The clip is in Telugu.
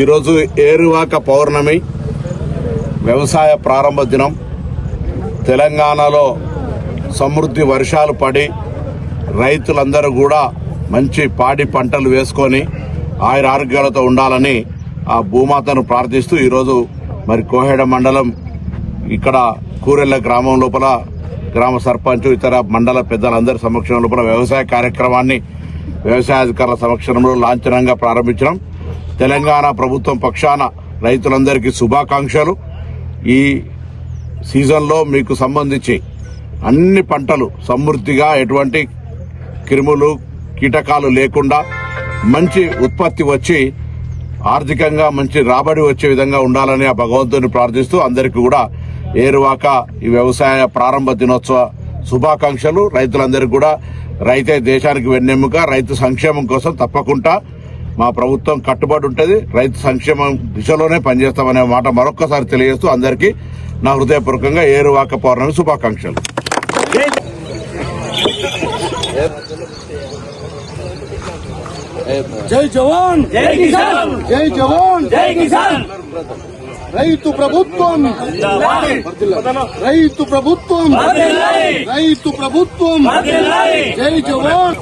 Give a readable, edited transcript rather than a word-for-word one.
ఈరోజు ఏరువాక పౌర్ణమి వ్యవసాయ ప్రారంభ దినం. తెలంగాణలో సమృద్ధి వర్షాలు పడి రైతులందరూ కూడా మంచి పాడి పంటలు వేసుకొని ఆయుర ఆరోగ్యాలతో ఉండాలని ఆ భూమాతను ప్రార్థిస్తూ ఈరోజు మరి కోహెడ మండలం ఇక్కడ కూరెళ్ల గ్రామం లోపల గ్రామ సర్పంచ్ ఇతర మండల పెద్దలందరి సమక్షం లోపల వ్యవసాయ కార్యక్రమాన్ని వ్యవసాయ అధికారుల సమక్షంలో లాంఛనంగా ప్రారంభించడం. తెలంగాణ ప్రభుత్వం పక్షాన రైతులందరికీ శుభాకాంక్షలు. ఈ సీజన్లో మీకు సంబంధించి అన్ని పంటలు సమృద్ధిగా ఎటువంటి క్రిములు కీటకాలు లేకుండా మంచి ఉత్పత్తి వచ్చి ఆర్థికంగా మంచి రాబడి వచ్చే విధంగా ఉండాలని ఆ భగవంతుని ప్రార్థిస్తూ అందరికీ కూడా ఏరువాక ఈ వ్యవసాయ ప్రారంభ దినోత్సవ శుభాకాంక్షలు. రైతులందరికీ కూడా రైతే దేశానికి వెన్నెముక. రైతు సంక్షేమం కోసం తప్పకుండా మా ప్రభుత్వం కట్టుబడి ఉంటుంది. రైతు సంక్షేమం దిశలోనే పనిచేస్తామనే మాట మరొక్కసారి తెలియజేస్తూ అందరికీ నా హృదయపూర్వకంగా ఏరువాక పౌర్ణమి శుభాకాంక్షలు. జై జవాన్ జై కిసాన్, జై జవాన్ జై కిసాన్. రైతు ప్రభుత్వం, రైతు ప్రభుత్వం, రైతు ప్రభుత్వం. జై జవాన్.